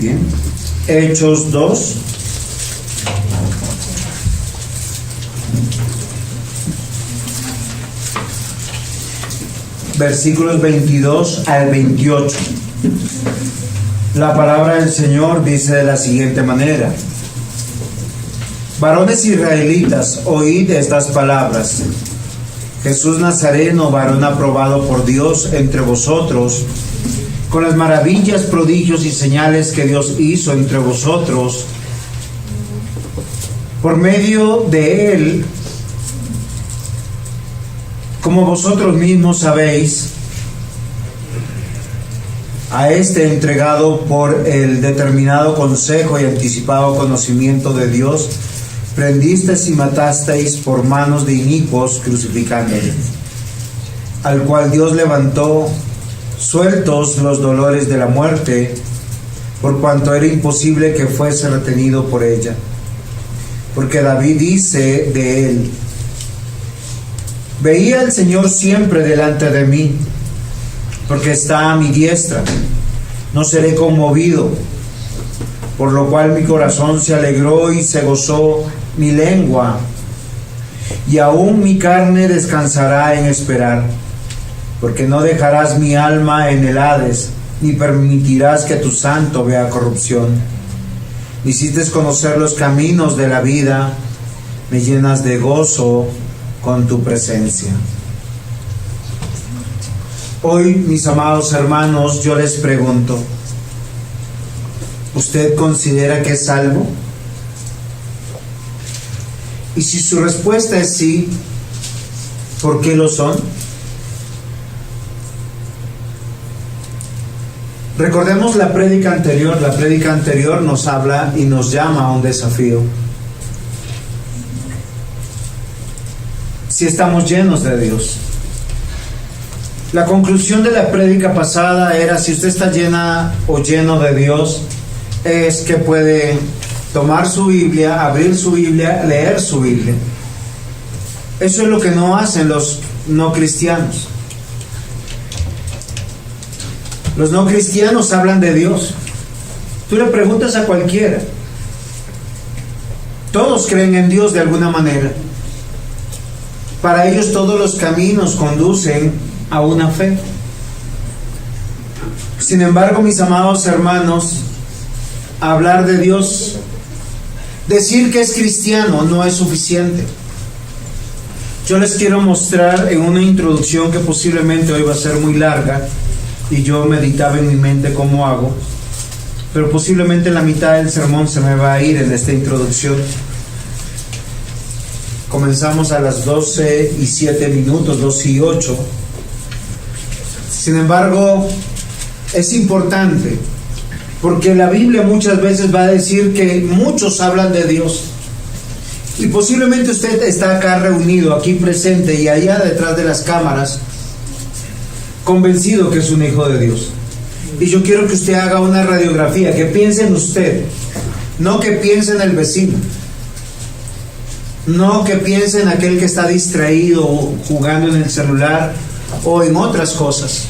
Bien. Hechos 2. Versículos 22 al 28. La palabra del Señor dice de la siguiente manera: Varones israelitas, oíd estas palabras. Jesús Nazareno, varón aprobado por Dios entre vosotros, con las maravillas, prodigios y señales que Dios hizo entre vosotros, por medio de él, como vosotros mismos sabéis, a este entregado por el determinado consejo y anticipado conocimiento de Dios, prendisteis y matasteis por manos de inicuos, crucificándole, al cual Dios levantó, sueltos los dolores de la muerte, por cuanto era imposible que fuese retenido por ella. Porque David dice de él: veía al Señor siempre delante de mí, porque está a mi diestra, no seré conmovido. Por lo cual mi corazón se alegró y se gozó mi lengua, y aún mi carne descansará en esperar, porque no dejarás mi alma en el Hades, ni permitirás que tu santo vea corrupción. Me hiciste conocer los caminos de la vida, me llenas de gozo con tu presencia. Hoy, mis amados hermanos, yo les pregunto: ¿usted considera que es salvo? Y si su respuesta es sí, ¿por qué lo son? Recordemos la prédica anterior. La prédica anterior nos habla y nos llama a un desafío. Si estamos llenos de Dios. La conclusión de la prédica pasada era: si usted está llena o lleno de Dios, es que puede tomar su Biblia, abrir su Biblia, leer su Biblia. Eso es lo que no hacen los no cristianos. Los no cristianos hablan de Dios. Tú le preguntas a cualquiera. Todos creen en Dios de alguna manera. Para ellos todos los caminos conducen a una fe. Sin embargo, mis amados hermanos, hablar de Dios, decir que es cristiano, no es suficiente. Yo les quiero mostrar en una introducción que posiblemente hoy va a ser muy larga, y yo meditaba en mi mente cómo hago, pero posiblemente la mitad del sermón se me va a ir en esta introducción. Comenzamos a las 12:07, 12:08. Sin embargo, es importante, porque la Biblia muchas veces va a decir que muchos hablan de Dios. Y posiblemente usted está acá reunido, aquí presente y allá detrás de las cámaras, convencido que es un hijo de Dios. Y yo quiero que usted haga una radiografía, que piense en usted, no que piense en el vecino, no que piense en aquel que está distraído jugando en el celular o en otras cosas.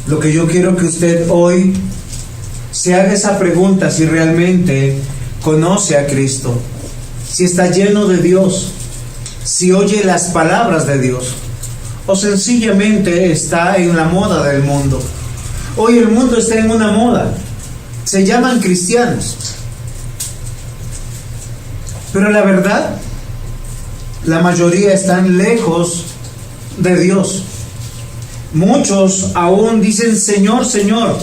Lo que yo quiero que usted hoy se haga esa pregunta: si realmente conoce a Cristo, si está lleno de Dios, si oye las palabras de Dios, o sencillamente está en la moda del mundo. Hoy el mundo está en una moda, se llaman cristianos, pero la verdad, la mayoría están lejos de Dios. Muchos aún dicen Señor, Señor.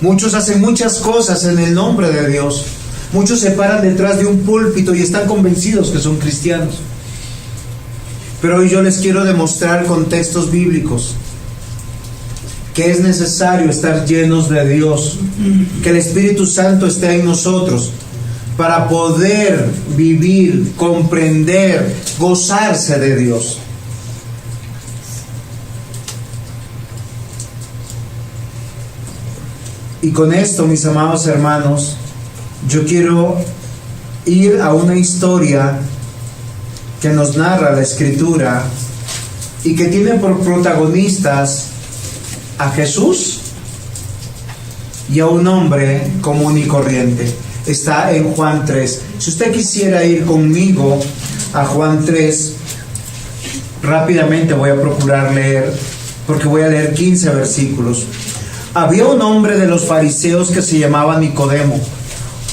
Muchos hacen muchas cosas en el nombre de Dios. Muchos se paran detrás de un púlpito y están convencidos que son cristianos. Pero hoy yo les quiero demostrar con textos bíblicos que es necesario estar llenos de Dios, que el Espíritu Santo esté en nosotros para poder vivir, comprender, gozarse de Dios. Y con esto, mis amados hermanos, yo quiero ir a una historia que nos narra la Escritura y que tiene por protagonistas a Jesús y a un hombre común y corriente. Está en Juan 3. Si usted quisiera ir conmigo a Juan 3, rápidamente voy a procurar leer, porque voy a leer 15 versículos. Había un hombre de los fariseos que se llamaba Nicodemo,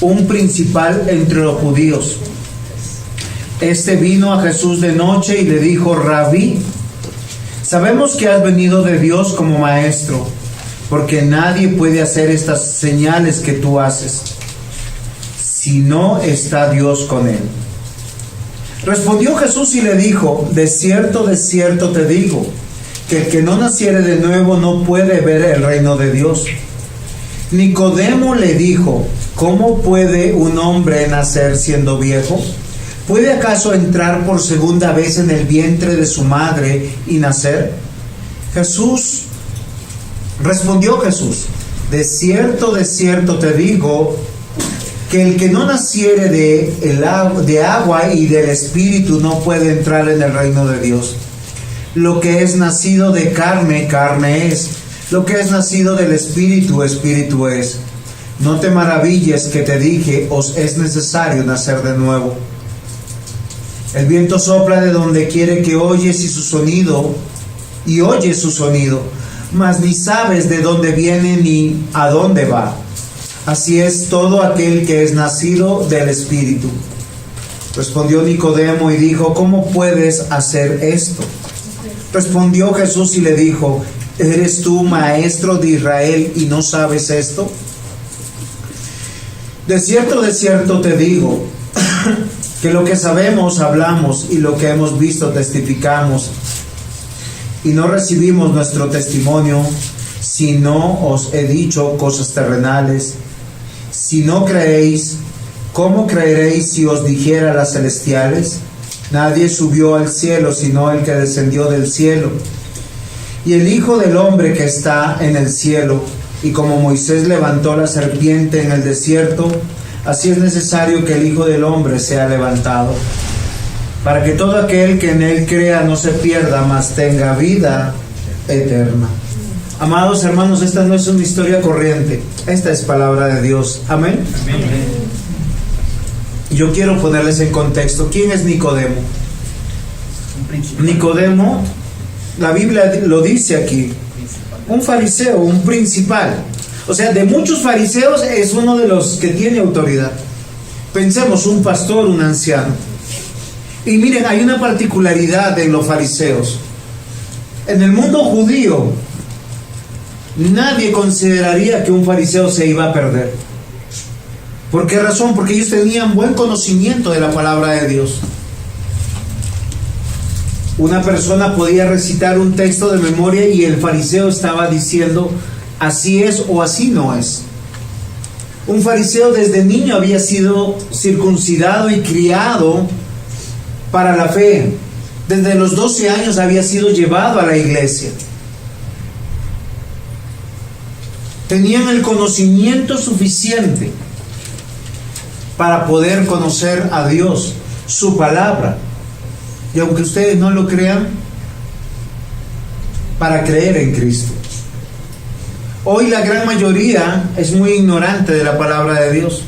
un principal entre los judíos. Este vino a Jesús de noche y le dijo: Rabí, sabemos que has venido de Dios como maestro, porque nadie puede hacer estas señales que tú haces si no está Dios con él. Respondió Jesús y le dijo: de cierto te digo, que el que no naciere de nuevo no puede ver el reino de Dios. Nicodemo le dijo: ¿cómo puede un hombre nacer siendo viejo? ¿Puede acaso entrar por segunda vez en el vientre de su madre y nacer? Respondió Jesús: de cierto te digo, que el que no naciere de agua y del Espíritu no puede entrar en el reino de Dios. Lo que es nacido de carne, carne es. Lo que es nacido del Espíritu, Espíritu es. No te maravilles que te dije, os es necesario nacer de nuevo. El viento sopla de donde quiere que oyes y oyes su sonido, mas ni sabes de dónde viene ni a dónde va. Así es todo aquel que es nacido del Espíritu. Respondió Nicodemo y dijo: ¿cómo puedes hacer esto? Respondió Jesús y le dijo: ¿eres tú maestro de Israel y no sabes esto? De cierto te digo, que lo que sabemos hablamos y lo que hemos visto testificamos, y no recibimos nuestro testimonio si no os he dicho cosas terrenales. Si no creéis, ¿cómo creeréis si os dijera las celestiales? Nadie subió al cielo sino el que descendió del cielo, y el Hijo del Hombre que está en el cielo. Y como Moisés levantó la serpiente en el desierto, así es necesario que el Hijo del Hombre sea levantado, para que todo aquel que en él crea no se pierda, mas tenga vida eterna. Amados hermanos, esta no es una historia corriente, esta es palabra de Dios. Amén. Amén. Yo quiero ponerles en contexto. ¿Quién es Nicodemo? Nicodemo, la Biblia lo dice aquí, un fariseo, un principal. O sea, de muchos fariseos es uno de los que tiene autoridad. Pensemos, un pastor, un anciano. Y miren, hay una particularidad de los fariseos. En el mundo judío, nadie consideraría que un fariseo se iba a perder. ¿Por qué razón? Porque ellos tenían buen conocimiento de la palabra de Dios. Una persona podía recitar un texto de memoria y el fariseo estaba diciendo: así es o así no es. Un fariseo desde niño había sido circuncidado y criado para la fe. Desde los 12 años había sido llevado a la iglesia. Tenían el conocimiento suficiente para poder conocer a Dios, su palabra. Y aunque ustedes no lo crean, para creer en Cristo. Hoy la gran mayoría es muy ignorante de la palabra de Dios.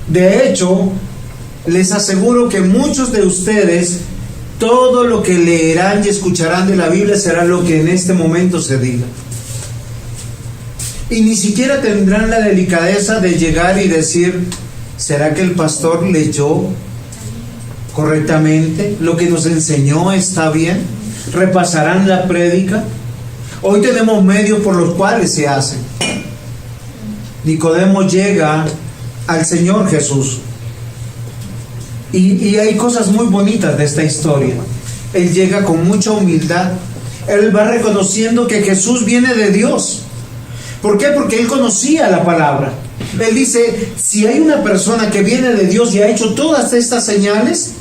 De hecho, les aseguro que muchos de ustedes, todo lo que leerán y escucharán de la Biblia será lo que en este momento se diga. Y ni siquiera tendrán la delicadeza de llegar y decir: ¿será que el pastor leyó correctamente? ¿Lo que nos enseñó está bien? ¿Repasarán la prédica? Hoy tenemos medios por los cuales se hacen. Nicodemo llega al Señor Jesús. Y hay cosas muy bonitas de esta historia. Él llega con mucha humildad. Él va reconociendo que Jesús viene de Dios. ¿Por qué? Porque él conocía la palabra. Él dice: si hay una persona que viene de Dios y ha hecho todas estas señales,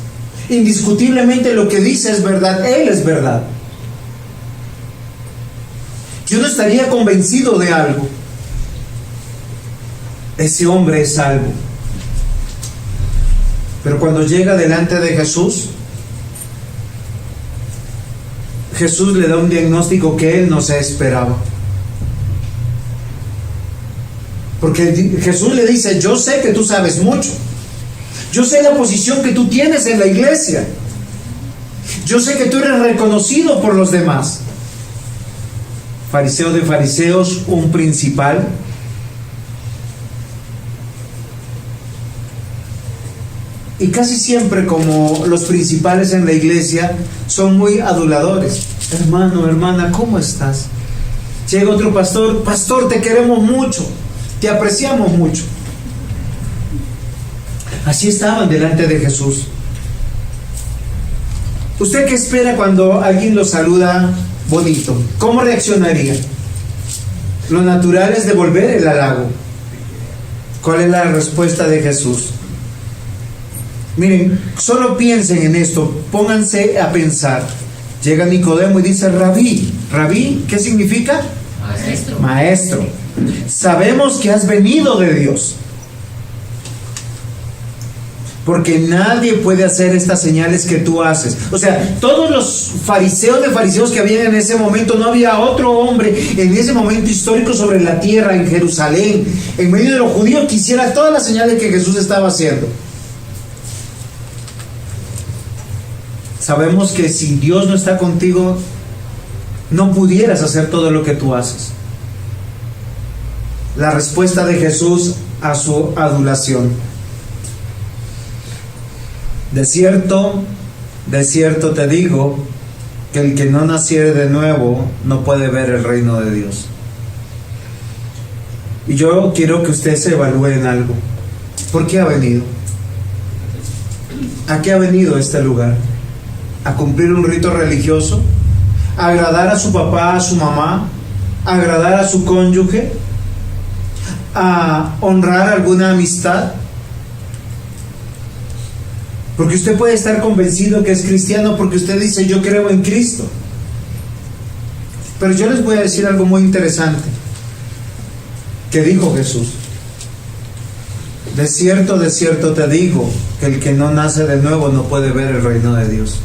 indiscutiblemente lo que dice es verdad. Él es verdad. Yo no estaría convencido de algo. Ese hombre es salvo. Pero cuando llega delante de Jesús, Jesús le da un diagnóstico que él no se esperaba. Porque Jesús le dice, yo sé que tú sabes mucho. Yo sé la posición que tú tienes en la iglesia. Yo sé que tú eres reconocido por los demás. Fariseo de fariseos, un principal. Y casi siempre, como los principales en la iglesia son muy aduladores. Hermano, hermana, ¿cómo estás? Llega otro pastor, pastor, te queremos mucho, te apreciamos mucho. Así estaban delante de Jesús. ¿Usted qué espera cuando alguien lo saluda bonito? ¿Cómo reaccionaría? Lo natural es devolver el halago. ¿Cuál es la respuesta de Jesús? Miren, solo piensen en esto, pónganse a pensar. Llega Nicodemo y dice, Rabí. ¿Rabí qué significa? Maestro. Maestro. Sabemos que has venido de Dios. Porque nadie puede hacer estas señales que tú haces. O sea, todos los fariseos de fariseos que habían en ese momento, no había otro hombre en ese momento histórico sobre la tierra, en Jerusalén, en medio de los judíos, que hiciera todas las señales que Jesús estaba haciendo. Sabemos que si Dios no está contigo, no pudieras hacer todo lo que tú haces. La respuesta de Jesús a su adulación. De cierto te digo, que el que no naciere de nuevo no puede ver el reino de Dios. Y yo quiero que usted se evalúe en algo. ¿Por qué ha venido? ¿A qué ha venido a este lugar? ¿A cumplir un rito religioso? ¿A agradar a su papá, a su mamá? ¿A agradar a su cónyuge? ¿A honrar alguna amistad? Porque usted puede estar convencido que es cristiano porque usted dice, yo creo en Cristo. Pero yo les voy a decir algo muy interesante que dijo Jesús. De cierto te digo, que el que no nace de nuevo no puede ver el reino de Dios.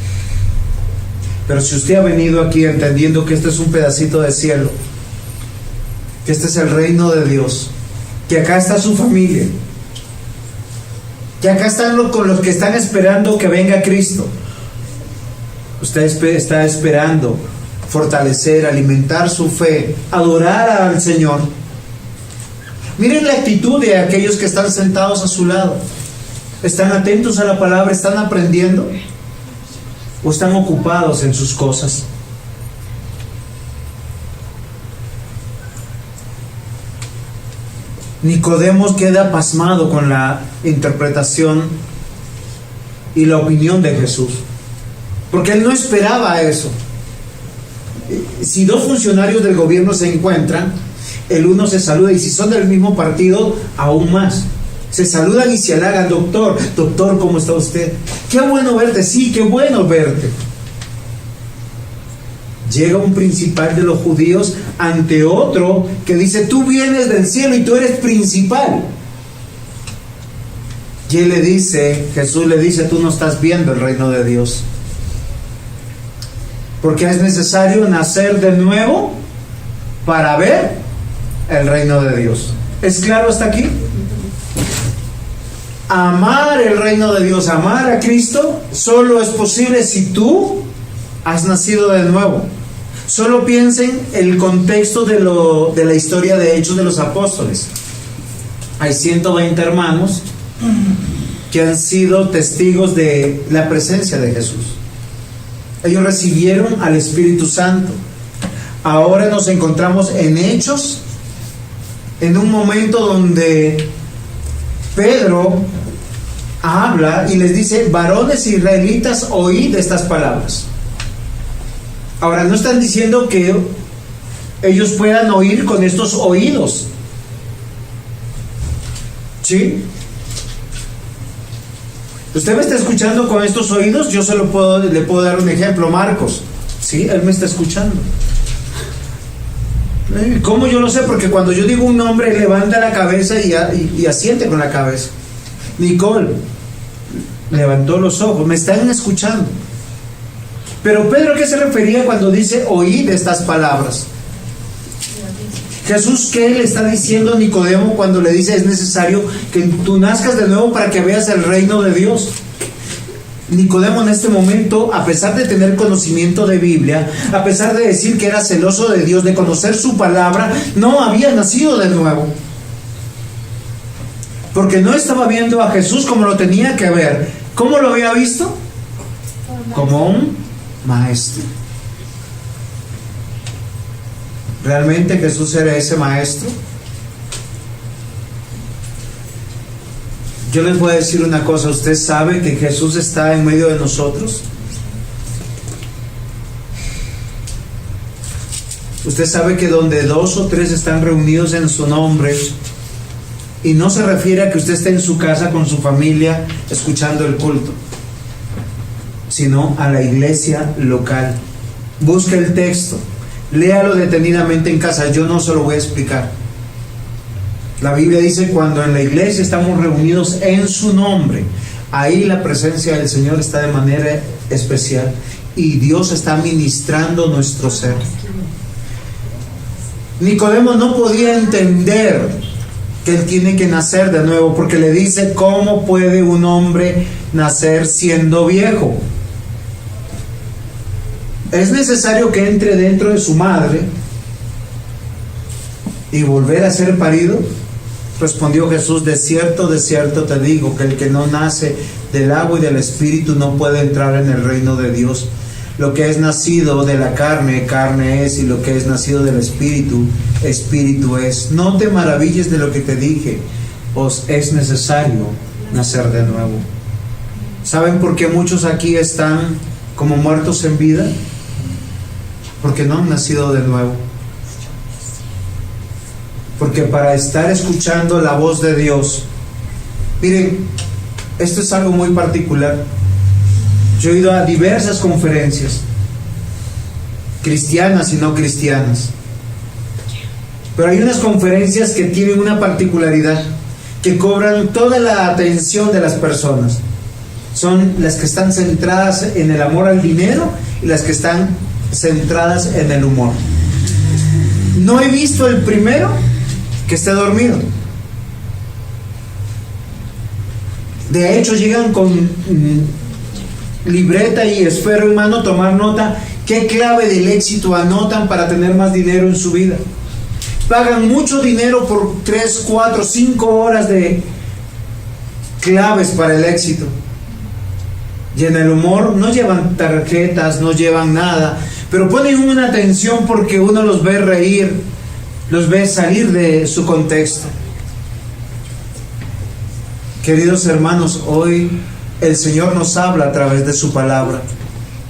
Pero si usted ha venido aquí entendiendo que este es un pedacito de cielo, que este es el reino de Dios, que acá está su familia, que acá están con los que están esperando que venga Cristo, usted está esperando fortalecer, alimentar su fe, adorar al Señor. Miren la actitud de aquellos que están sentados a su lado. ¿Están atentos a la palabra? ¿Están aprendiendo? ¿O están ocupados en sus cosas? Nicodemo queda pasmado con la interpretación y la opinión de Jesús, porque él no esperaba eso. Si dos funcionarios del gobierno se encuentran, el uno se saluda, y si son del mismo partido, aún más. Se saludan y se halagan, doctor, ¿cómo está usted? Qué bueno verte, sí, qué bueno verte. Llega un principal de los judíos ante otro que dice, tú vienes del cielo y tú eres principal. Y él le dice, Jesús le dice, tú no estás viendo el reino de Dios. Porque es necesario nacer de nuevo para ver el reino de Dios. ¿Es claro hasta aquí? Amar el reino de Dios, amar a Cristo, solo es posible si tú has nacido de nuevo. Solo piensen el contexto de la historia de Hechos de los Apóstoles. Hay 120 hermanos que han sido testigos de la presencia de Jesús. Ellos recibieron al Espíritu Santo. Ahora nos encontramos en Hechos, en un momento donde Pedro habla y les dice, varones israelitas, oíd estas palabras. Ahora, no están diciendo que ellos puedan oír con estos oídos, ¿sí? Usted me está escuchando con estos oídos. Yo le puedo dar un ejemplo. Marcos, ¿sí? Él me está escuchando. ¿Cómo yo lo sé? Porque cuando yo digo un nombre, levanta la cabeza y asiente con la cabeza. Nicole levantó los ojos, me están escuchando. Pero Pedro, ¿a qué se refería cuando dice oíd estas palabras? Jesús, ¿qué le está diciendo a Nicodemo cuando le dice es necesario que tú nazcas de nuevo para que veas el reino de Dios? Nicodemo en este momento, a pesar de tener conocimiento de Biblia, a pesar de decir que era celoso de Dios, de conocer su palabra, no había nacido de nuevo. Porque no estaba viendo a Jesús como lo tenía que ver. ¿Cómo lo había visto? Como un maestro. ¿Realmente Jesús era ese maestro? Yo les voy a decir una cosa. ¿Usted sabe que Jesús está en medio de nosotros? Usted sabe que donde 2 o 3 están reunidos en su nombre, y no se refiere a que usted esté en su casa con su familia escuchando el culto, sino a la iglesia local. Busque el texto, léalo detenidamente en casa. Yo no se lo voy a explicar. La Biblia dice: cuando en la iglesia estamos reunidos en su nombre, ahí la presencia del Señor está de manera especial y Dios está ministrando nuestro ser. Nicodemo no podía entender que él tiene que nacer de nuevo, porque le dice: ¿cómo puede un hombre nacer siendo viejo? ¿Es necesario que entre dentro de su madre y volver a ser parido? Respondió Jesús: de cierto te digo, que el que no nace del agua y del Espíritu no puede entrar en el reino de Dios. Lo que es nacido de la carne, carne es, y lo que es nacido del Espíritu, Espíritu es. No te maravilles de lo que te dije, os es necesario nacer de nuevo. ¿Saben por qué muchos aquí están como muertos en vida? Porque no han nacido de nuevo. Porque para estar escuchando la voz de Dios, miren, esto es algo muy particular. Yo he ido a diversas conferencias, cristianas y no cristianas, pero hay unas conferencias que tienen una particularidad, que cobran toda la atención de las personas. Son las que están centradas en el amor al dinero y las que están centradas en el humor. No he visto el primero que esté dormido. De hecho, llegan con libreta y esfero en mano, tomar nota, qué clave del éxito anotan para tener más dinero en su vida. Pagan mucho dinero por 3, 4, 5 horas de claves para el éxito. Y en el humor no llevan tarjetas, no llevan nada, pero ponen una atención porque uno los ve reír, los ve salir de su contexto. Queridos hermanos, hoy el Señor nos habla a través de su palabra,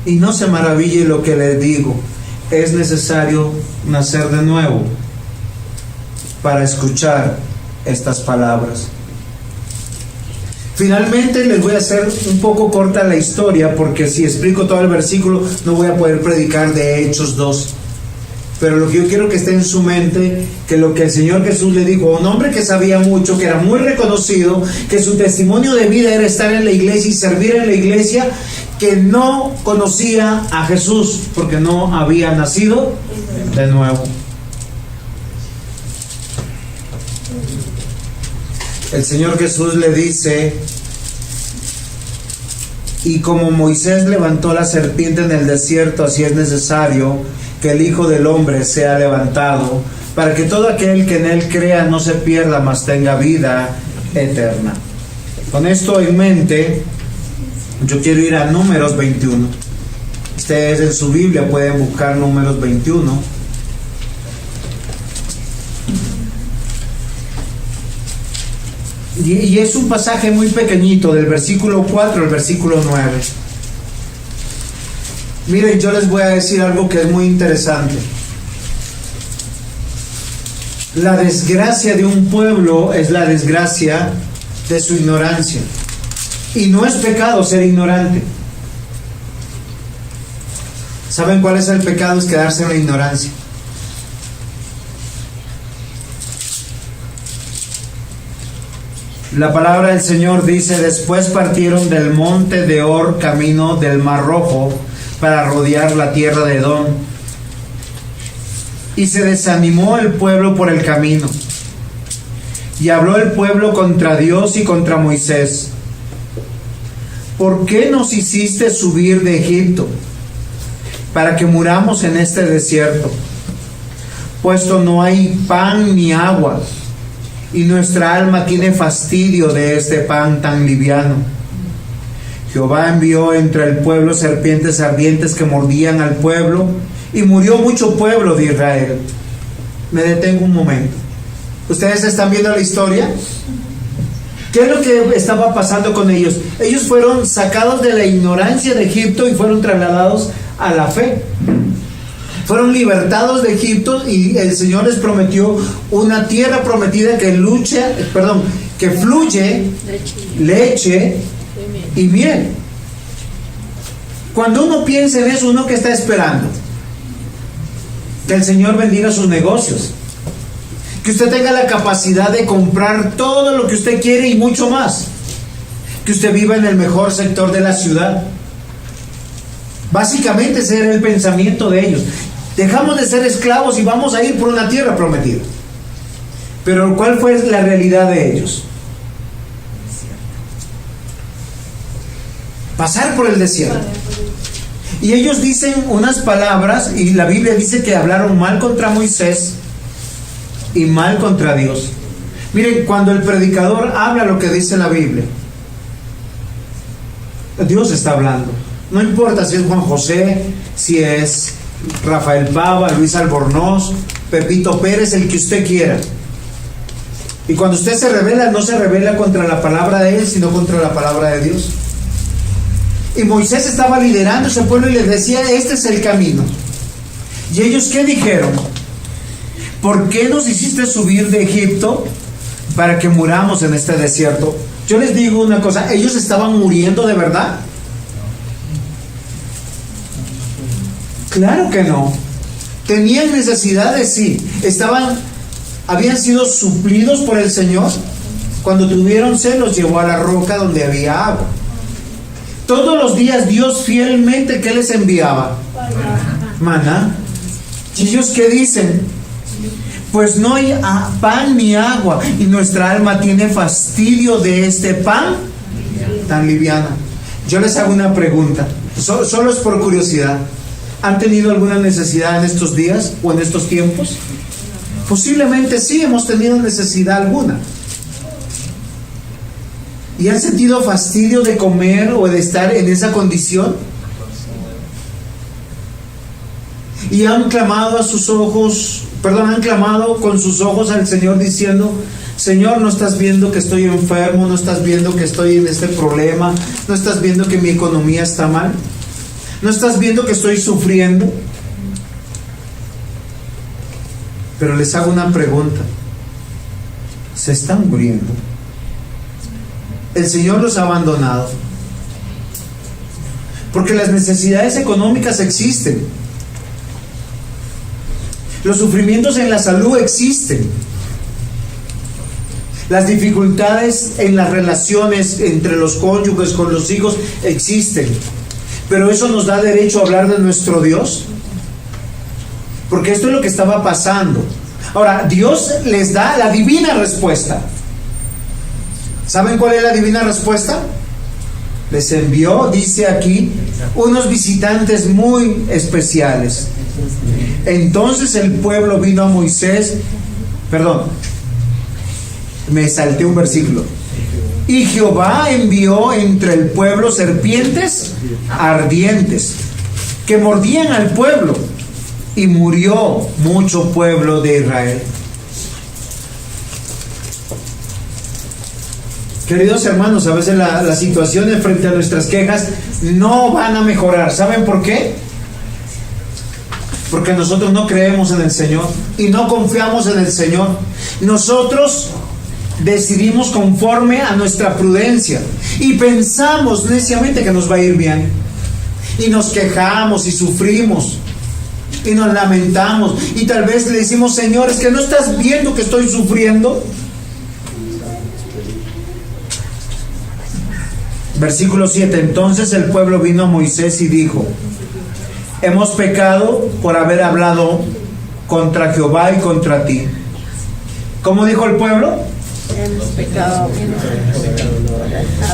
y no se maraville lo que les digo. Es necesario nacer de nuevo para escuchar estas palabras. Finalmente les voy a hacer un poco corta la historia, porque si explico todo el versículo no voy a poder predicar de Hechos 2. Pero lo que yo quiero que esté en su mente, que lo que el Señor Jesús le dijo a un hombre que sabía mucho, que era muy reconocido, que su testimonio de vida era estar en la iglesia y servir en la iglesia, que no conocía a Jesús porque no había nacido de nuevo. El Señor Jesús le dice: y como Moisés levantó la serpiente en el desierto, así es necesario que el Hijo del Hombre sea levantado, para que todo aquel que en él crea no se pierda, mas tenga vida eterna. Con esto en mente, yo quiero ir a Números 21. Ustedes en su Biblia pueden buscar Números 21. Y es un pasaje muy pequeñito, del versículo 4 al versículo 9. Miren, yo les voy a decir algo que es muy interesante. La desgracia de un pueblo es la desgracia de su ignorancia. Y no es pecado ser ignorante. ¿Saben cuál es el pecado? Es quedarse en la ignorancia. La palabra del Señor dice: después partieron del monte de Or camino del Mar Rojo para rodear la tierra de Edom. Y se desanimó el pueblo por el camino. Y habló el pueblo contra Dios y contra Moisés. ¿Por qué nos hiciste subir de Egipto para que muramos en este desierto? Puesto no hay pan ni agua, y nuestra alma tiene fastidio de este pan tan liviano. Jehová envió entre el pueblo serpientes ardientes que mordían al pueblo, y murió mucho pueblo de Israel. Me detengo un momento. ¿Ustedes están viendo la historia? ¿Qué es lo que estaba pasando con ellos? Ellos fueron sacados de la ignorancia de Egipto y fueron trasladados a la fe. Fueron libertados de Egipto y el Señor les prometió una tierra prometida que fluye leche y miel. Cuando uno piensa en eso, uno que está esperando que el Señor bendiga sus negocios, que usted tenga la capacidad de comprar todo lo que usted quiere y mucho más, que usted viva en el mejor sector de la ciudad. Básicamente ese era el pensamiento de ellos. Dejamos de ser esclavos y vamos a ir por una tierra prometida. Pero ¿cuál fue la realidad de ellos? Pasar por el desierto. Y ellos dicen unas palabras, y la Biblia dice que hablaron mal contra Moisés y mal contra Dios. Miren, cuando el predicador habla lo que dice la Biblia, Dios está hablando. No importa si es Juan José, si es Rafael Pava, Luis Albornoz, Pepito Pérez, el que usted quiera. Y cuando usted se revela, no se revela contra la palabra de él, sino contra la palabra de Dios. Y Moisés estaba liderando ese pueblo y les decía, este es el camino. ¿Y ellos qué dijeron? ¿Por qué nos hiciste subir de Egipto para que muramos en este desierto? Yo les digo una cosa, ¿ellos estaban muriendo de verdad? Claro que no. ¿Tenían necesidades? Sí. ¿Habían sido suplidos por el Señor? Cuando tuvieron sed, los llevó a la roca donde había agua. Todos los días Dios fielmente, ¿qué les enviaba? Maná. ¿Y ellos qué dicen? Pues no hay pan ni agua, y nuestra alma tiene fastidio de este pan tan liviano. Yo les hago una pregunta, solo es por curiosidad. ¿Han tenido alguna necesidad en estos días o en estos tiempos? Posiblemente sí, hemos tenido necesidad alguna. ¿Y han sentido fastidio de comer o de estar en esa condición? Y han clamado han clamado con sus ojos al Señor diciendo, Señor, ¿no estás viendo que estoy enfermo? ¿No estás viendo que estoy en este problema? ¿No estás viendo que mi economía está mal? ¿No estás viendo que estoy sufriendo? Pero les hago una pregunta. ¿Se están muriendo? El Señor los ha abandonado. Porque las necesidades económicas existen. Los sufrimientos en la salud existen. Las dificultades en las relaciones entre los cónyuges, con los hijos, existen. Pero eso nos da derecho a hablar de nuestro Dios. Porque esto es lo que estaba pasando. Ahora, Dios les da la divina respuesta. ¿Saben cuál es la divina respuesta? Les envió, dice aquí, unos visitantes muy especiales. Entonces el pueblo vino a Moisés, me salté un versículo. Y Jehová envió entre el pueblo serpientes ardientes que mordían al pueblo, y murió mucho pueblo de Israel. Queridos hermanos, a veces las situaciones frente a nuestras quejas no van a mejorar. ¿Saben por qué? Porque nosotros no creemos en el Señor y no confiamos en el Señor. Nosotros decidimos conforme a nuestra prudencia y pensamos neciamente que nos va a ir bien. Y nos quejamos y sufrimos y nos lamentamos y tal vez le decimos, Señor, es que no estás viendo que estoy sufriendo. Versículo 7. Entonces el pueblo vino a Moisés y dijo, hemos pecado por haber hablado contra Jehová y contra ti. ¿Cómo dijo el pueblo?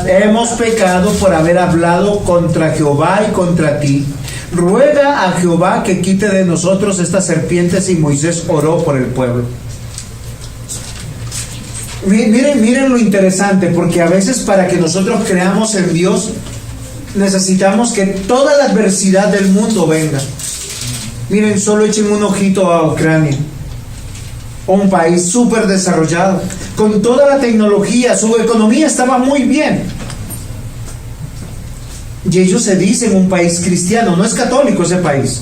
Hemos pecado por haber hablado contra Jehová y contra ti. Ruega a Jehová que quite de nosotros estas serpientes. Y Moisés oró por el pueblo. Miren lo interesante, porque a veces para que nosotros creamos en Dios necesitamos que toda la adversidad del mundo venga. Miren, solo echen un ojito a Ucrania, un país súper desarrollado, con toda la tecnología, su economía estaba muy bien. Y ellos se dicen un país cristiano, no es católico ese país.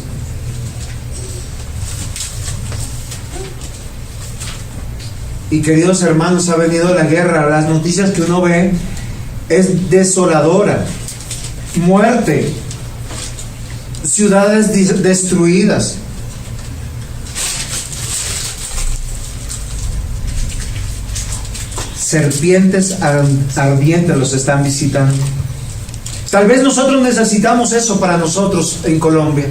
Y queridos hermanos, ha venido la guerra, las noticias que uno ve es desoladora. Muerte, ciudades destruidas. Serpientes ardientes los están visitando. Tal vez nosotros necesitamos eso para nosotros en Colombia,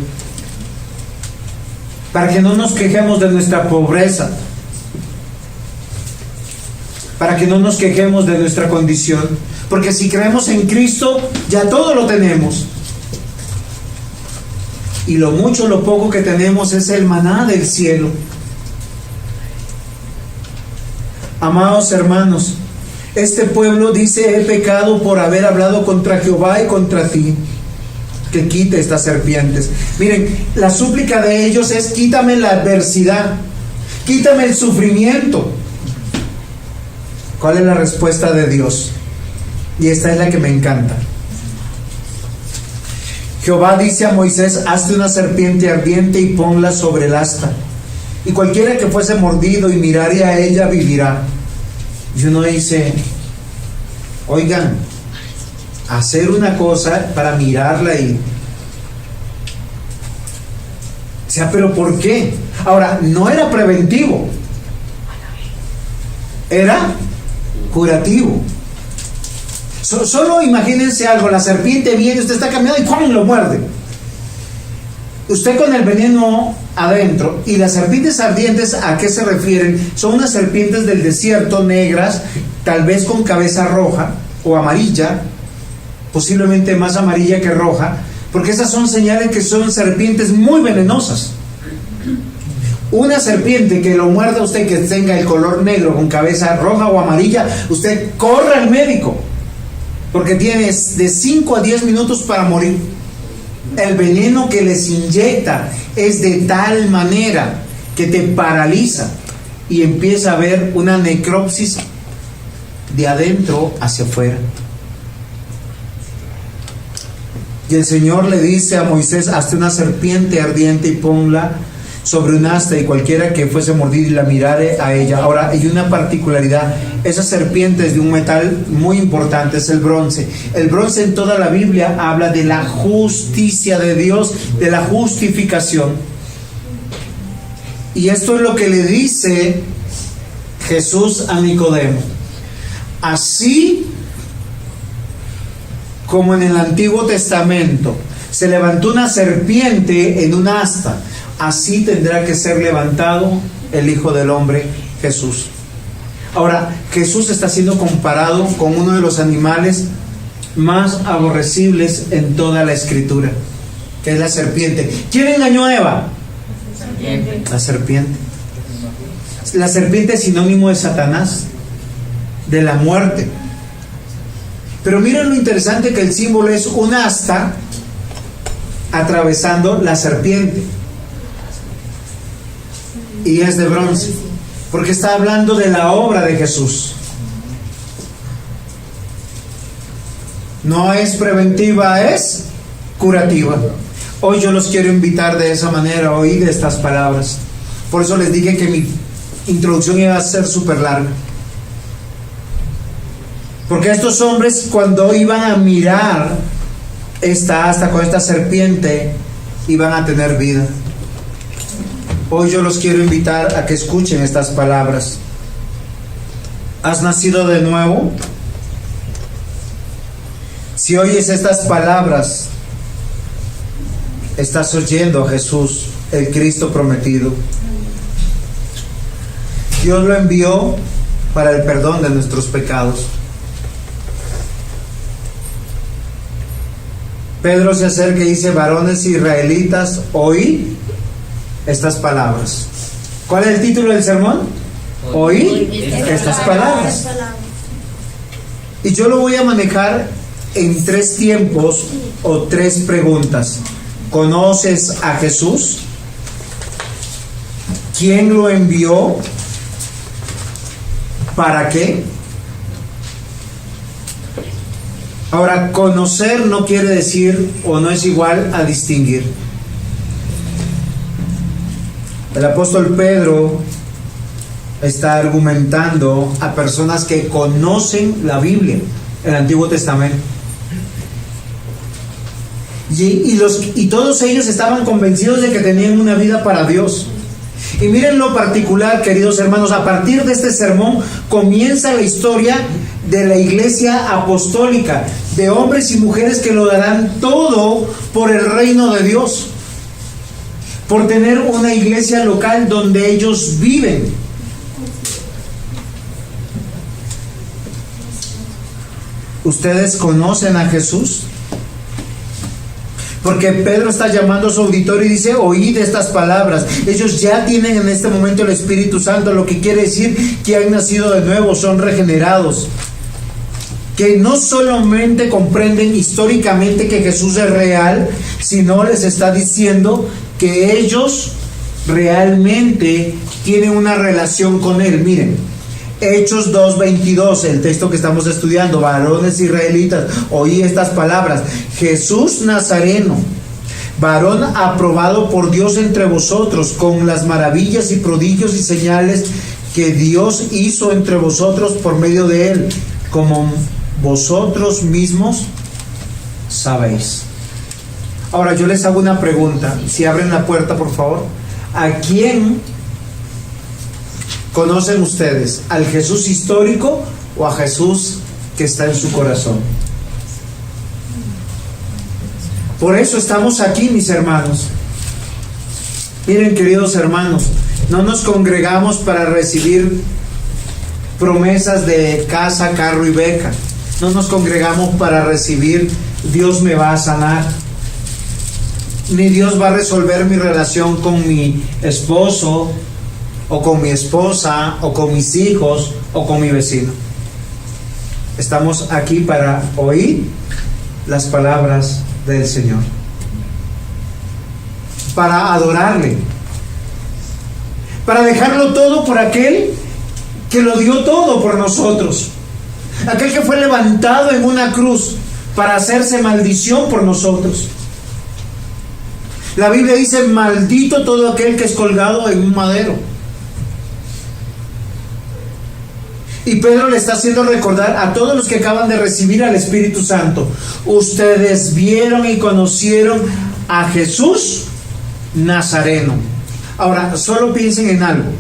para que no nos quejemos de nuestra pobreza, para que no nos quejemos de nuestra condición, porque si creemos en Cristo ya todo lo tenemos, y lo mucho o lo poco que tenemos es el maná del cielo. Amados hermanos, este pueblo dice: he pecado por haber hablado contra Jehová y contra ti, que quite estas serpientes. Miren, la súplica de ellos es: quítame la adversidad, quítame el sufrimiento. ¿Cuál es la respuesta de Dios? Y esta es la que me encanta. Jehová dice a Moisés: hazte una serpiente ardiente y ponla sobre el asta, y cualquiera que fuese mordido y mirare a ella vivirá. Y uno dice: oigan, hacer una cosa para mirarla y... O sea, ¿pero por qué? Ahora, no era preventivo, era curativo. Solo imagínense algo: la serpiente viene, usted está caminando y ¡pum!, lo muerde. Usted con el veneno adentro. Y las serpientes ardientes, ¿a qué se refieren? Son unas serpientes del desierto, negras, tal vez con cabeza roja o amarilla, posiblemente más amarilla que roja, porque esas son señales que son serpientes muy venenosas. Una serpiente que lo muerda a usted, que tenga el color negro con cabeza roja o amarilla, usted corre al médico, porque tienes de 5 a 10 minutos para morir. El veneno que les inyecta es de tal manera que te paraliza y empieza a haber una necropsis de adentro hacia afuera. Y el Señor le dice a Moisés: hazte una serpiente ardiente y ponla sobre un asta, y cualquiera que fuese mordido y la mirare a ella. Ahora, hay una particularidad: esa serpiente es de un metal muy importante, es el bronce. El bronce en toda la Biblia habla de la justicia de Dios, de la justificación. Y esto es lo que le dice Jesús a Nicodemo: así como en el Antiguo Testamento se levantó una serpiente en un asta, así tendrá que ser levantado el Hijo del Hombre, Jesús. Ahora, Jesús está siendo comparado con uno de los animales más aborrecibles en toda la Escritura, que es la serpiente. ¿Quién engañó a Eva? La serpiente. La serpiente es sinónimo de Satanás, de la muerte. Pero miren lo interesante, que el símbolo es un asta atravesando la serpiente. Y es de bronce, porque está hablando de la obra de Jesús. No es preventiva, es curativa. Hoy yo los quiero invitar de esa manera a oír estas palabras. Por eso les dije que mi introducción iba a ser súper larga, porque estos hombres, cuando iban a mirar esta asta con esta serpiente, iban a tener vida. Hoy yo los quiero invitar a que escuchen estas palabras. ¿Has nacido de nuevo? Si oyes estas palabras, estás oyendo a Jesús, el Cristo prometido. Dios lo envió para el perdón de nuestros pecados. Pedro se acerca y dice: varones israelitas, oíd estas palabras. ¿Cuál es el título del sermón? Oíd estas palabras. Y yo lo voy a manejar en 3 tiempos o 3 preguntas. ¿Conoces a Jesús? ¿Quién lo envió? ¿Para qué? Ahora, conocer no quiere decir o no es igual a distinguir. El apóstol Pedro está argumentando a personas que conocen la Biblia, el Antiguo Testamento. Y todos ellos estaban convencidos de que tenían una vida para Dios. Y miren lo particular, queridos hermanos, a partir de este sermón comienza la historia de la iglesia apostólica, de hombres y mujeres que lo darán todo por el reino de Dios, por tener una iglesia local donde ellos viven. ¿Ustedes conocen a Jesús? Porque Pedro está llamando a su auditorio y dice: oíd estas palabras. Ellos ya tienen en este momento el Espíritu Santo, lo que quiere decir que han nacido de nuevo, son regenerados. Que no solamente comprenden históricamente que Jesús es real, sino les está diciendo que ellos realmente tienen una relación con Él. Miren, Hechos 2:22, el texto que estamos estudiando: varones israelitas, oí estas palabras. Jesús Nazareno, varón aprobado por Dios entre vosotros, con las maravillas y prodigios y señales que Dios hizo entre vosotros por medio de Él, como vosotros mismos sabéis. Ahora yo les hago una pregunta, si abren la puerta por favor. ¿A quién conocen ustedes? ¿Al Jesús histórico o a Jesús que está en su corazón? Por eso estamos aquí, mis hermanos. Miren, queridos hermanos, no nos congregamos para recibir promesas de casa, carro y beca. No nos congregamos para recibir Dios me va a sanar, ni Dios va a resolver mi relación con mi esposo o con mi esposa o con mis hijos o con mi vecino. Estamos aquí para oír las palabras del Señor, para adorarle, para dejarlo todo por aquel que lo dio todo por nosotros, aquel que fue levantado en una cruz para hacerse maldición por nosotros. La Biblia dice: maldito todo aquel que es colgado en un madero. Y Pedro le está haciendo recordar a todos los que acaban de recibir al Espíritu Santo: ustedes vieron y conocieron a Jesús Nazareno. Ahora, solo piensen en algo.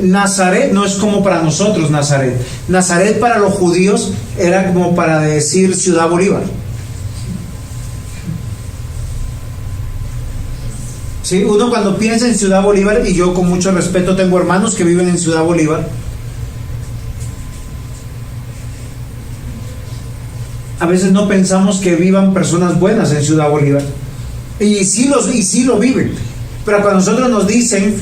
Nazaret no es como para nosotros Nazaret. Nazaret para los judíos era como para decir Ciudad Bolívar. ¿Sí? Uno cuando piensa en Ciudad Bolívar, y yo con mucho respeto tengo hermanos que viven en Ciudad Bolívar, a veces no pensamos que vivan personas buenas en Ciudad Bolívar. Y sí lo viven. Pero cuando nosotros nos dicen: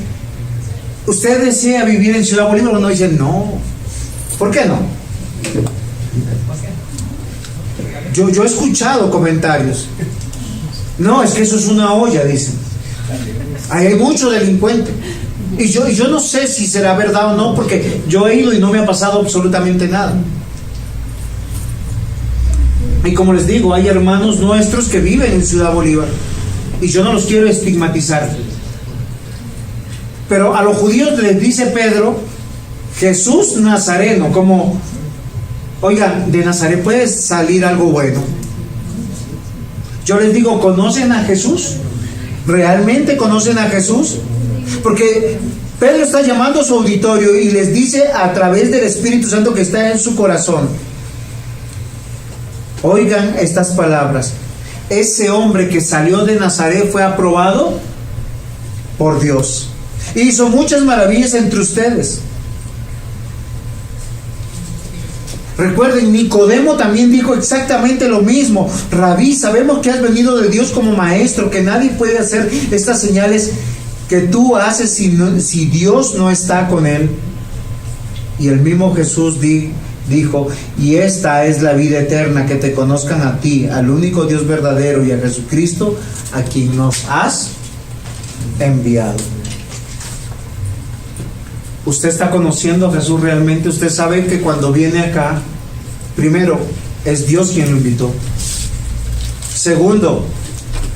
¿usted desea vivir en Ciudad Bolívar? Uno dice: no. ¿Por qué no? Yo he escuchado comentarios. No, es que eso es una olla, dicen. Hay mucho delincuente. Y yo no sé si será verdad o no, porque yo he ido y no me ha pasado absolutamente nada. Y como les digo, hay hermanos nuestros que viven en Ciudad Bolívar, y yo no los quiero estigmatizar. Pero a los judíos les dice Pedro: Jesús Nazareno, como, oigan, de Nazaret puede salir algo bueno. Yo les digo: ¿conocen a Jesús? ¿Realmente conocen a Jesús? Porque Pedro está llamando a su auditorio y les dice a través del Espíritu Santo que está en su corazón: oigan estas palabras. Ese hombre que salió de Nazaret fue aprobado por Dios. Hizo muchas maravillas entre ustedes. Recuerden, Nicodemo también dijo exactamente lo mismo. Rabí, sabemos que has venido de Dios como maestro, que nadie puede hacer estas señales que tú haces si Dios no está con él. Y el mismo Jesús dijo, y esta es la vida eterna, que te conozcan a ti, al único Dios verdadero, y a Jesucristo, a quien nos has enviado. Usted está conociendo a Jesús realmente. Usted sabe que cuando viene acá, primero, es Dios quien lo invitó. Segundo,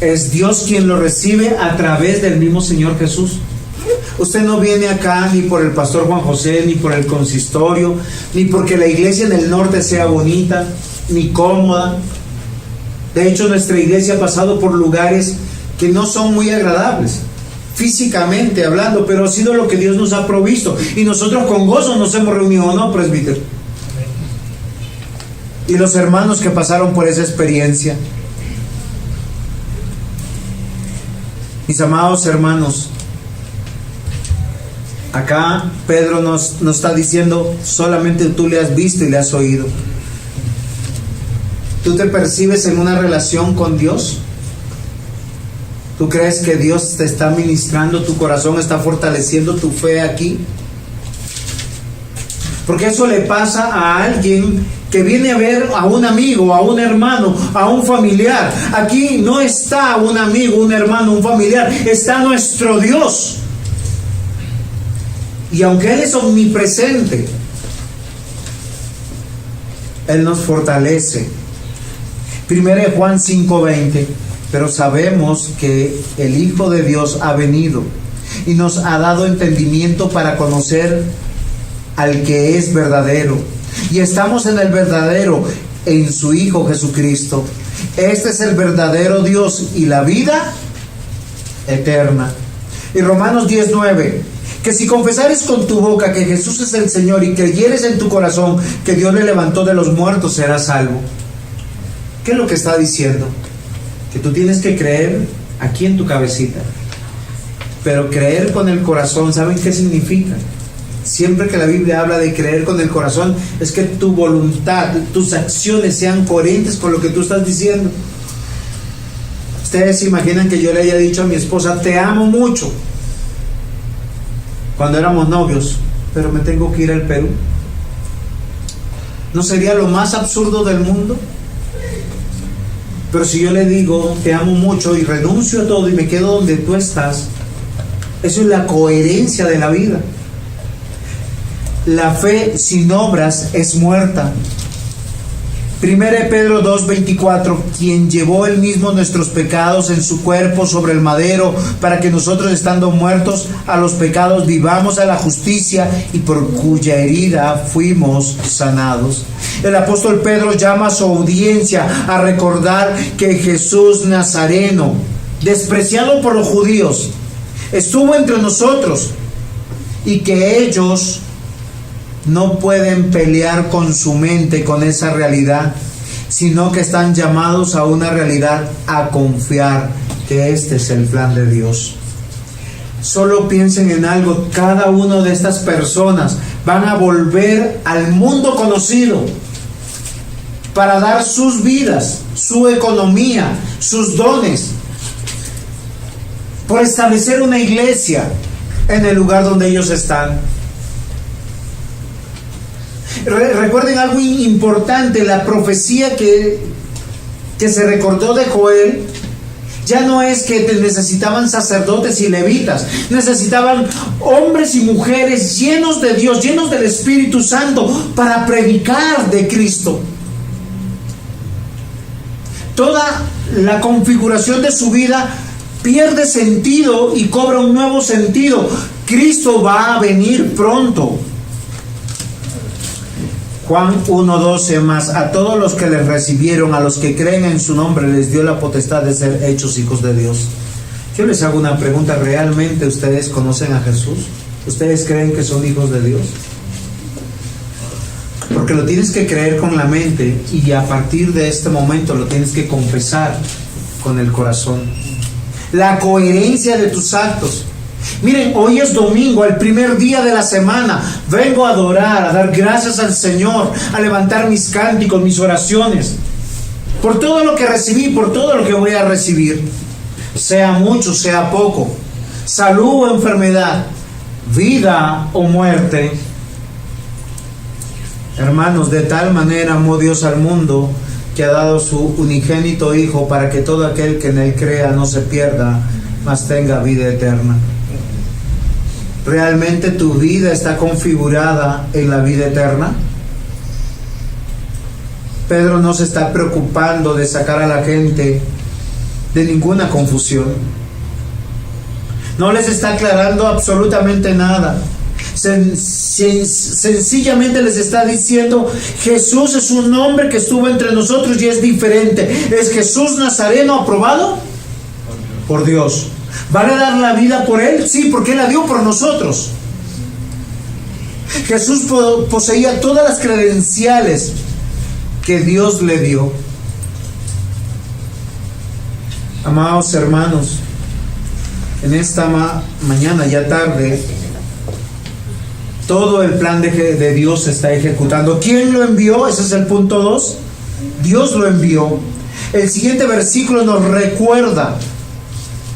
es Dios quien lo recibe a través del mismo Señor Jesús. Usted no viene acá ni por el pastor Juan José, ni por el consistorio, ni porque la iglesia en el norte sea bonita, ni cómoda. De hecho, nuestra iglesia ha pasado por lugares que no son muy agradables, físicamente hablando, pero ha sido lo que Dios nos ha provisto. Y nosotros con gozo nos hemos reunido, ¿no, presbítero? Y los hermanos que pasaron por esa experiencia. Mis amados hermanos, acá Pedro nos está diciendo, solamente tú le has visto y le has oído. ¿Tú te percibes en una relación con Dios? ¿Tú crees que Dios te está ministrando, tu corazón está fortaleciendo tu fe aquí? Porque eso le pasa a alguien que viene a ver a un amigo, a un hermano, a un familiar. Aquí no está un amigo, un hermano, un familiar, está nuestro Dios. Y aunque Él es omnipresente, Él nos fortalece. 1 Juan 5:20. Pero sabemos que el Hijo de Dios ha venido y nos ha dado entendimiento para conocer al que es verdadero. Y estamos en el verdadero, en su Hijo Jesucristo. Este es el verdadero Dios y la vida eterna. Y Romanos 10:9. Que si confesares con tu boca que Jesús es el Señor y creyeres en tu corazón que Dios le levantó de los muertos, serás salvo. ¿Qué es lo que está diciendo? Que tú tienes que creer aquí en tu cabecita. Pero creer con el corazón, ¿saben qué significa? Siempre que la Biblia habla de creer con el corazón, es que tu voluntad, tus acciones sean coherentes con lo que tú estás diciendo. Ustedes se imaginan que yo le haya dicho a mi esposa, te amo mucho, cuando éramos novios, pero me tengo que ir al Perú. ¿No sería lo más absurdo del mundo? Pero si yo le digo, te amo mucho y renuncio a todo y me quedo donde tú estás, eso es la coherencia de la vida. La fe sin obras es muerta. 1 Pedro 2:24, quien llevó él mismo nuestros pecados en su cuerpo sobre el madero, para que nosotros, estando muertos a los pecados, vivamos a la justicia, y por cuya herida fuimos sanados. El apóstol Pedro llama a su audiencia a recordar que Jesús Nazareno, despreciado por los judíos, estuvo entre nosotros, y que ellos no pueden pelear con su mente con esa realidad, sino que están llamados a una realidad, a confiar que este es el plan de Dios. Solo piensen en algo, cada una de estas personas van a volver al mundo conocido para dar sus vidas, su economía, sus dones, por establecer una iglesia en el lugar donde ellos están. Recuerden algo importante, la profecía que se recordó de Joel, ya no es que necesitaban sacerdotes y levitas, necesitaban hombres y mujeres llenos de Dios, llenos del Espíritu Santo, para predicar de Cristo. Toda la configuración de su vida pierde sentido y cobra un nuevo sentido. Cristo va a venir pronto. Juan 1:12, más a todos los que les recibieron, a los que creen en su nombre, les dio la potestad de ser hechos hijos de Dios. Yo les hago una pregunta, ¿realmente ustedes conocen a Jesús? ¿Ustedes creen que son hijos de Dios? Porque lo tienes que creer con la mente, y a partir de este momento lo tienes que confesar con el corazón. La coherencia de tus actos. Miren, hoy es domingo, el primer día de la semana. Vengo a adorar, a dar gracias al Señor, a levantar mis cánticos, mis oraciones, por todo lo que recibí, por todo lo que voy a recibir. Sea mucho, sea poco, salud o enfermedad, vida o muerte. Hermanos, de tal manera amó Dios al mundo que ha dado su unigénito Hijo para que todo aquel que en Él crea no se pierda, mas tenga vida eterna. ¿Realmente tu vida está configurada en la vida eterna? Pedro no se está preocupando de sacar a la gente de ninguna confusión. No les está aclarando absolutamente nada. Sencillamente les está diciendo: Jesús es un hombre que estuvo entre nosotros y es diferente. Es Jesús Nazareno aprobado por Dios. ¿Vale dar la vida por Él? Sí, porque Él la dio por nosotros. Jesús poseía todas las credenciales que Dios le dio. Amados hermanos, en esta mañana, ya tarde, todo el plan de Dios se está ejecutando. ¿Quién lo envió? Ese es el punto 2. Dios lo envió. El siguiente versículo nos recuerda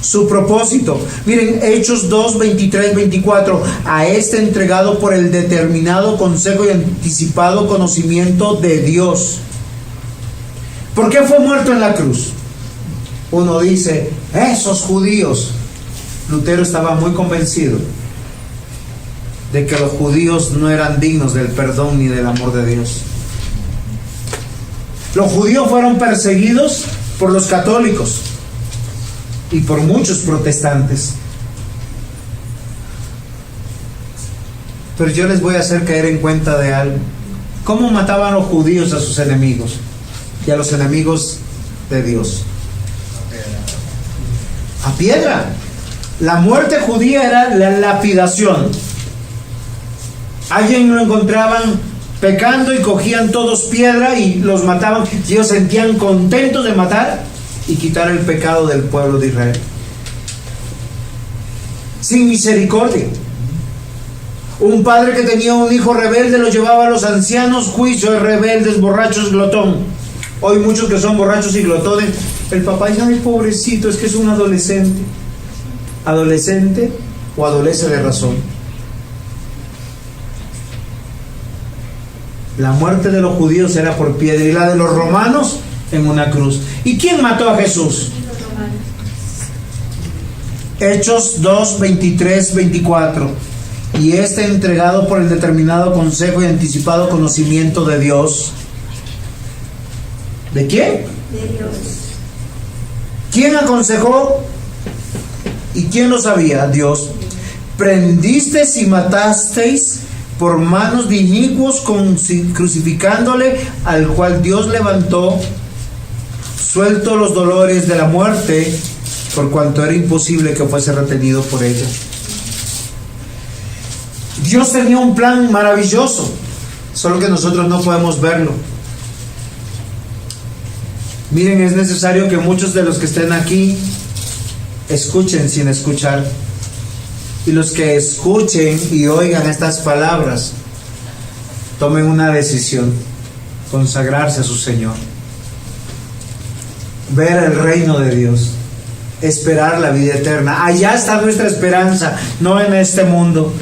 su propósito. Miren, Hechos 2, 23, 24. A este entregado por el determinado consejo y anticipado conocimiento de Dios. ¿Por qué fue muerto en la cruz? Uno dice, esos judíos. Lutero estaba muy convencido de que los judíos no eran dignos del perdón ni del amor de Dios. Los judíos fueron perseguidos por los católicos y por muchos protestantes. Pero yo les voy a hacer caer en cuenta de algo. ¿Cómo mataban los judíos a sus enemigos y a los enemigos de Dios? A piedra. La muerte judía era la lapidación. Alguien lo encontraban pecando y cogían todos piedra y los mataban. Y ellos sentían contentos de matar y quitar el pecado del pueblo de Israel. Sin misericordia. Un padre que tenía un hijo rebelde lo llevaba a los ancianos, juicio de rebeldes, borrachos, glotón. Hoy muchos que son borrachos y glotones, el papá dice, ay, pobrecito, es que es un adolescente. ¿Adolescente o adolece de razón? La muerte de los judíos era por piedra y la de los romanos en una cruz. ¿Y quién mató a Jesús? Hechos 2, 23, 24. Y este entregado por el determinado consejo y anticipado conocimiento de Dios. ¿De quién? De Dios. ¿Quién aconsejó? ¿Y quién lo sabía? Dios. Prendisteis y matasteis por manos de inicuos, crucificándole, al cual Dios levantó, suelto los dolores de la muerte, por cuanto era imposible que fuese retenido por ella. Dios tenía un plan maravilloso, solo que nosotros no podemos verlo. Miren, es necesario que muchos de los que estén aquí escuchen sin escuchar. Y los que escuchen y oigan estas palabras, tomen una decisión: consagrarse a su Señor, ver el reino de Dios, esperar la vida eterna. Allá está nuestra esperanza, no en este mundo.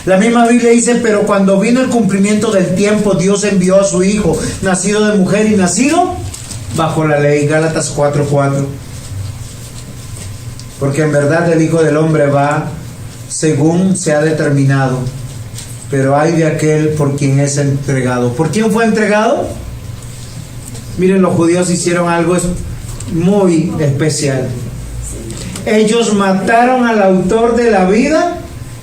La misma Biblia dice, pero cuando vino el cumplimiento del tiempo, Dios envió a su Hijo, nacido de mujer y nacido bajo la ley. Gálatas 4:4. Porque en verdad el Hijo del Hombre va según se ha determinado, pero hay de aquel por quien es entregado. ¿Por quién fue entregado? Miren, los judíos hicieron algo muy especial. Ellos mataron al autor de la vida,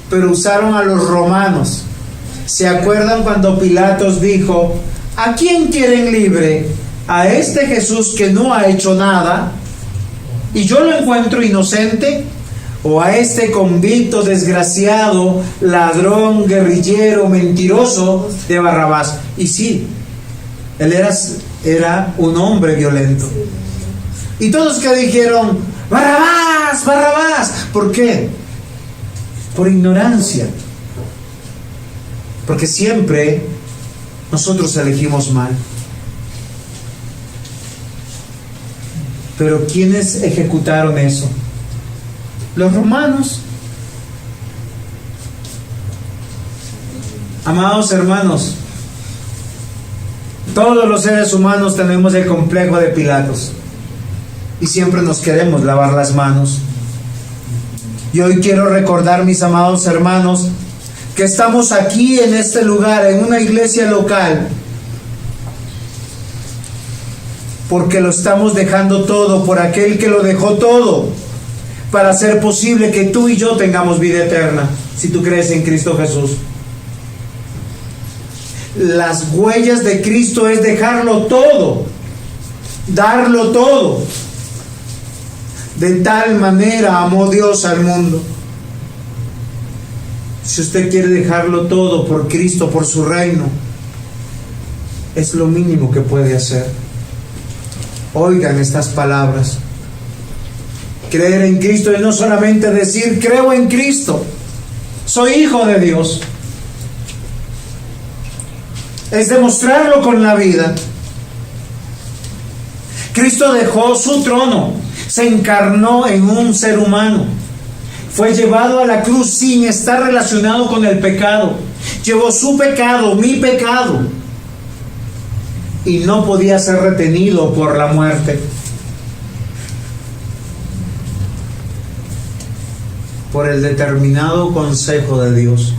pero usaron a los romanos. ¿Se acuerdan cuando Pilatos dijo, ¿a quién quieren libre? ¿A este Jesús que no ha hecho nada y yo lo encuentro inocente? ¿O a este convicto, desgraciado, ladrón, guerrillero, mentiroso de Barrabás? Y sí, él era un hombre violento. Y todos que dijeron, ¡Barrabás! Barrabás, Barrabás. ¿Por qué? Por ignorancia. Porque siempre nosotros elegimos mal. Pero ¿quiénes ejecutaron eso? Los romanos. Amados hermanos, todos los seres humanos tenemos el complejo de Pilatos y siempre nos queremos lavar las manos. Y hoy quiero recordar, mis amados hermanos, que estamos aquí en este lugar, en una iglesia local, porque lo estamos dejando todo por aquel que lo dejó todo para hacer posible que tú y yo tengamos vida eterna, si tú crees en Cristo Jesús. Las huellas de Cristo es dejarlo todo, darlo todo. De tal manera amó Dios al mundo. Si usted quiere dejarlo todo por Cristo, por su reino, es lo mínimo que puede hacer. Oigan estas palabras. Creer en Cristo es no solamente decir creo en Cristo, soy hijo de Dios. Es demostrarlo con la vida. Cristo dejó su trono, se encarnó en un ser humano, fue llevado a la cruz sin estar relacionado con el pecado, llevó su pecado, mi pecado, y no podía ser retenido por la muerte. Por el determinado consejo de Dios.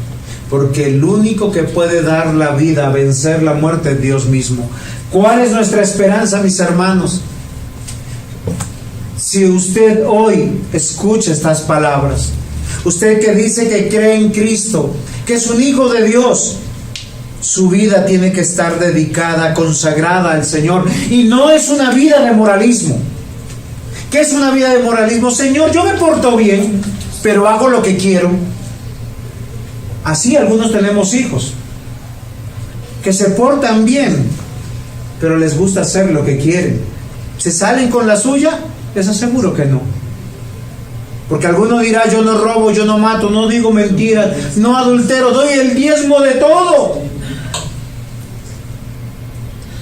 Porque el único que puede dar la vida, vencer la muerte, es Dios mismo. ¿Cuál es nuestra esperanza, mis hermanos? Si usted hoy escucha estas palabras, usted que dice que cree en Cristo, que es un hijo de Dios, su vida tiene que estar dedicada, consagrada al Señor. Y no es una vida de moralismo. ¿Qué es una vida de moralismo? Señor, yo me porto bien, pero hago lo que quiero. Así algunos tenemos hijos que se portan bien, pero les gusta hacer lo que quieren. ¿Se salen con la suya? Les aseguro que no. Porque alguno dirá, yo no robo, yo no mato, no digo mentiras, no adultero, doy el diezmo de todo.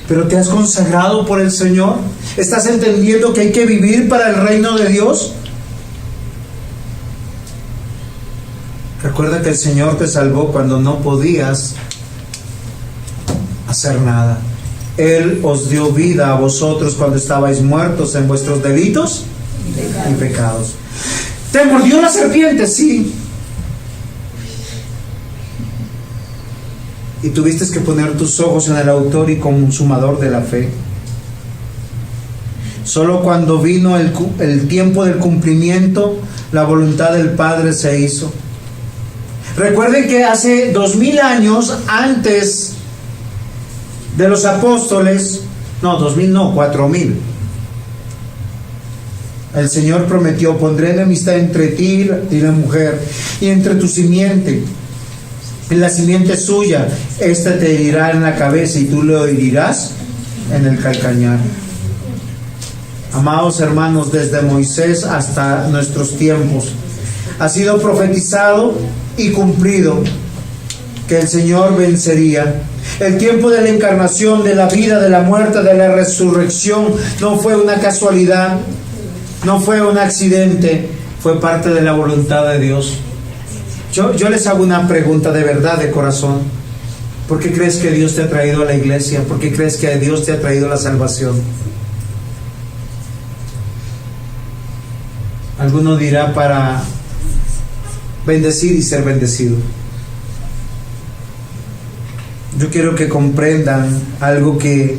¿Pero te has consagrado por el Señor? ¿Estás entendiendo que hay que vivir para el reino de Dios? Recuerda que el Señor te salvó cuando no podías hacer nada. Él os dio vida a vosotros cuando estabais muertos en vuestros delitos y pecados. ¿Te mordió la serpiente? Sí. Y tuviste que poner tus ojos en el autor y consumador de la fe. Solo cuando vino el tiempo del cumplimiento, la voluntad del Padre se hizo. Recuerden que hace 2000 años antes de los apóstoles, 4000, el Señor prometió: pondré enemistad entre ti y la mujer, y entre tu simiente, en la simiente suya, ésta te herirá en la cabeza y tú lo herirás en el calcañar. Amados hermanos, desde Moisés hasta nuestros tiempos ha sido profetizado y cumplido que el Señor vencería. El tiempo de la encarnación, de la vida, de la muerte, de la resurrección, no fue una casualidad, no fue un accidente, fue parte de la voluntad de Dios. Yo les hago una pregunta de verdad, de corazón. ¿Por qué crees que Dios te ha traído a la iglesia? ¿Por qué crees que Dios te ha traído la salvación? Alguno dirá para bendecir y ser bendecido. Yo quiero que comprendan algo que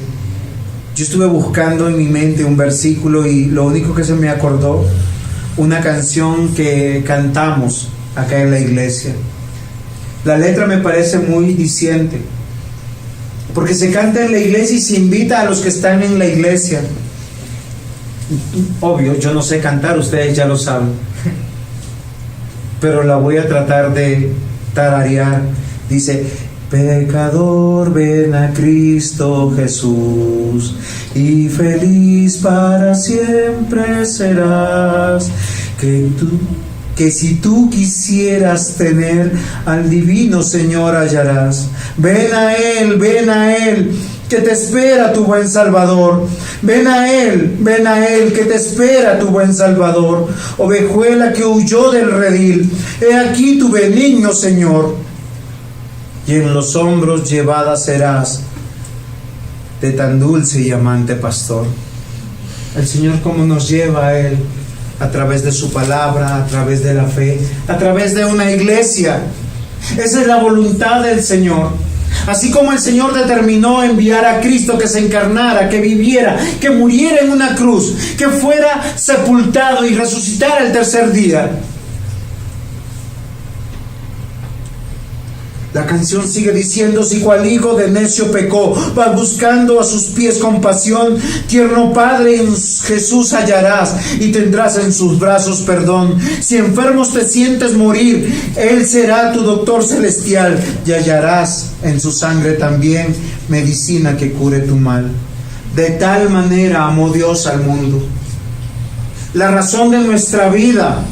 yo estuve buscando en mi mente, un versículo, y lo único que se me acordó, una canción que cantamos acá en la iglesia. La letra me parece muy diciente, porque se canta en la iglesia y se invita a los que están en la iglesia. Obvio, yo no sé cantar, ustedes ya lo saben, pero la voy a tratar de tararear. Dice: pecador, ven a Cristo Jesús, y feliz para siempre serás. que si tú quisieras tener al divino Señor hallarás. Ven a Él, que te espera tu buen Salvador. Ven a Él, que te espera tu buen Salvador. Ovejuela que huyó del redil, he aquí tu benigno Señor. Y en los hombros llevada serás de tan dulce y amante pastor. El Señor cómo nos lleva a Él, a través de su palabra, a través de la fe, a través de una iglesia. Esa es la voluntad del Señor. Así como el Señor determinó enviar a Cristo que se encarnara, que viviera, que muriera en una cruz, que fuera sepultado y resucitara el tercer día. La canción sigue diciendo: si cual hijo de necio pecó, vas buscando a sus pies compasión, tierno Padre en Jesús hallarás y tendrás en sus brazos perdón. Si enfermos te sientes morir, Él será tu doctor celestial y hallarás en su sangre también medicina que cure tu mal. De tal manera amó Dios al mundo. La razón de nuestra vida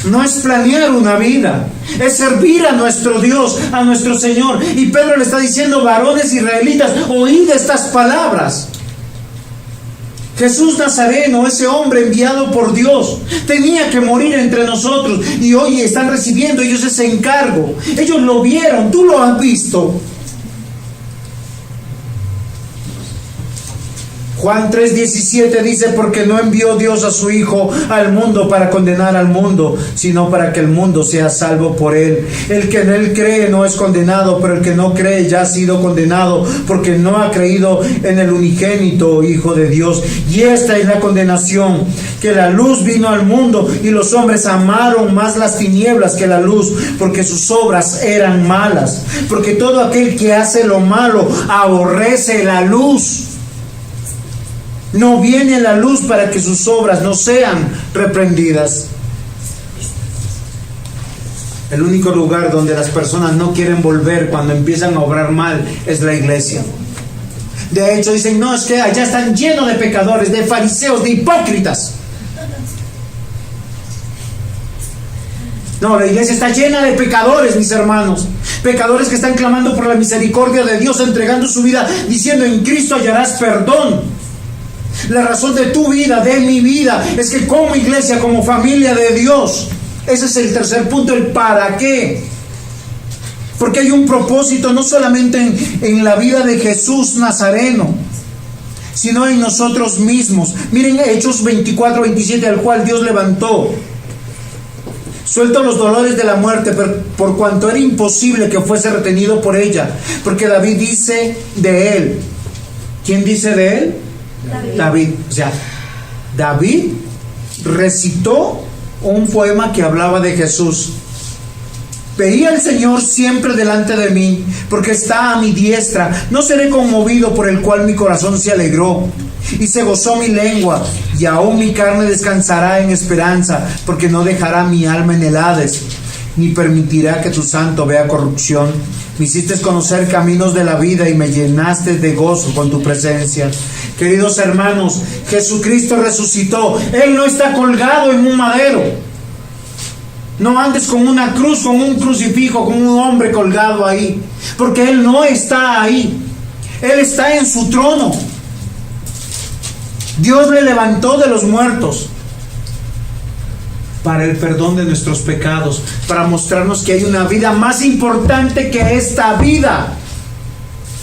no es planear una vida, es servir a nuestro Dios, a nuestro Señor. Y Pedro le está diciendo: varones israelitas, oíd estas palabras. Jesús Nazareno, ese hombre enviado por Dios, tenía que morir entre nosotros. Y hoy están recibiendo ellos ese encargo. Ellos lo vieron, tú lo has visto. Juan 3:17 dice: porque no envió Dios a su Hijo al mundo para condenar al mundo, sino para que el mundo sea salvo por Él. El que en Él cree no es condenado, pero el que no cree ya ha sido condenado, porque no ha creído en el unigénito Hijo de Dios. Y esta es la condenación, que la luz vino al mundo, y los hombres amaron más las tinieblas que la luz, porque sus obras eran malas. Porque todo aquel que hace lo malo aborrece la luz. No viene la luz para que sus obras no sean reprendidas. El único lugar donde las personas no quieren volver cuando empiezan a obrar mal es la iglesia. De hecho dicen: no, es que allá están llenos de pecadores, de fariseos, de hipócritas. No, la iglesia está llena de pecadores, mis hermanos. Pecadores que están clamando por la misericordia de Dios, entregando su vida, diciendo: en Cristo hallarás perdón. La razón de tu vida, de mi vida, es que como iglesia, como familia de Dios, ese es el tercer punto, el para qué. Porque hay un propósito no solamente en la vida de Jesús Nazareno, sino en nosotros mismos. Miren Hechos 24:27, al cual Dios levantó, suelto los dolores de la muerte, por cuanto era imposible que fuese retenido por ella. Porque David dice de él. ¿Quién dice de él? David. O sea, David recitó un poema que hablaba de Jesús. Veía al Señor siempre delante de mí, porque está a mi diestra. No seré conmovido, por el cual mi corazón se alegró y se gozó mi lengua, y aún mi carne descansará en esperanza, porque no dejará mi alma en el Hades, ni permitirá que tu santo vea corrupción. Me hiciste conocer caminos de la vida y me llenaste de gozo con tu presencia. Queridos hermanos, Jesucristo resucitó. Él no está colgado en un madero. No andes con una cruz, con un crucifijo, con un hombre colgado ahí, porque Él no está ahí. Él está en su trono. Dios le levantó de los muertos para el perdón de nuestros pecados, para mostrarnos que hay una vida más importante que esta vida.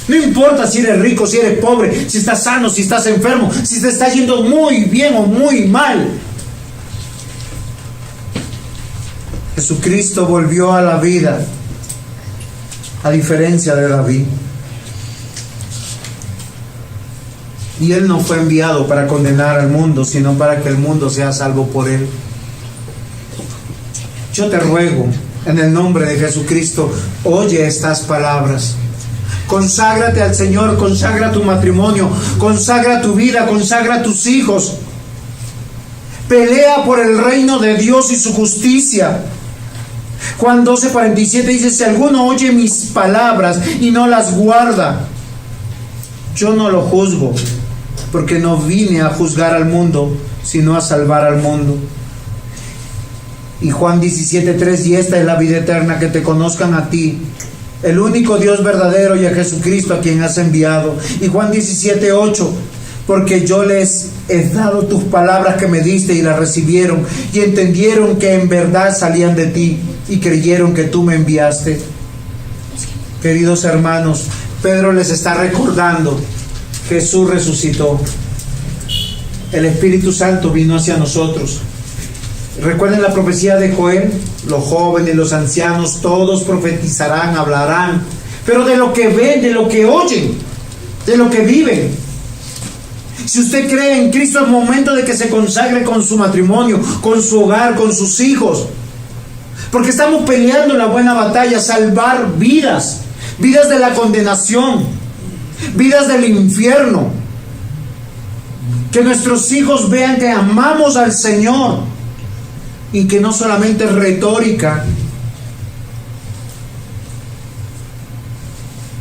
No importa si eres rico, si eres pobre, si estás sano, si estás enfermo, si te está yendo muy bien o muy mal. Jesucristo volvió a la vida, a diferencia de David. Y Él no fue enviado para condenar al mundo, sino para que el mundo sea salvo por Él. Yo te ruego, en el nombre de Jesucristo, oye estas palabras. Conságrate al Señor, consagra tu matrimonio, consagra tu vida, consagra tus hijos. Pelea por el reino de Dios y su justicia. Juan 12:47 dice: si alguno oye mis palabras y no las guarda, yo no lo juzgo, porque no vine a juzgar al mundo, sino a salvar al mundo. Y Juan 17:3, y esta es la vida eterna, que te conozcan a ti, el único Dios verdadero, y a Jesucristo a quien has enviado. Y Juan 17:8, porque yo les he dado tus palabras que me diste y las recibieron y entendieron que en verdad salían de ti y creyeron que tú me enviaste. Queridos hermanos, Pedro les está recordando: Jesús resucitó, el Espíritu Santo vino hacia nosotros. Recuerden la profecía de Joel: los jóvenes, los ancianos, todos profetizarán, hablarán, pero de lo que ven, de lo que oyen, de lo que viven. Si usted cree en Cristo, es momento de que se consagre con su matrimonio, con su hogar, con sus hijos, porque estamos peleando la buena batalla, salvar vidas, vidas de la condenación, vidas del infierno. Que nuestros hijos vean que amamos al Señor y que no solamente es retórica.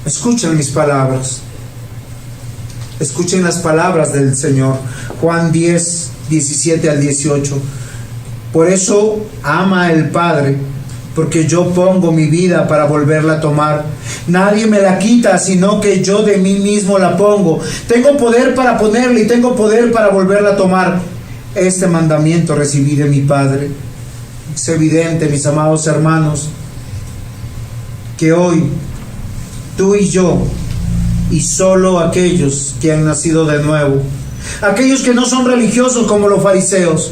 Escuchen mis palabras. Escuchen las palabras del Señor. Juan 10, 17 al 18. Por eso ama el Padre, porque yo pongo mi vida para volverla a tomar. Nadie me la quita, sino que yo de mí mismo la pongo. Tengo poder para ponerla y tengo poder para volverla a tomar. Este mandamiento recibí de mi Padre. Es evidente, mis amados hermanos, que hoy tú y yo, y solo aquellos que han nacido de nuevo, aquellos que no son religiosos como los fariseos,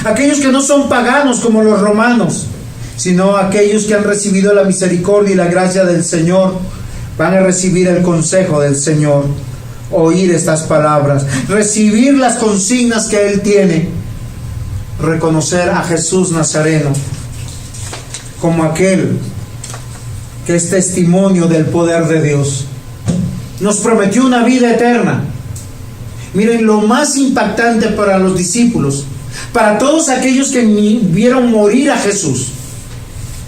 aquellos que no son paganos como los romanos, sino aquellos que han recibido la misericordia y la gracia del Señor, van a recibir el consejo del Señor, oír estas palabras, recibir las consignas que Él tiene, reconocer a Jesús Nazareno como aquel que es testimonio del poder de Dios. Nos prometió una vida eterna. Miren, lo más impactante para los discípulos, para todos aquellos que vieron morir a Jesús,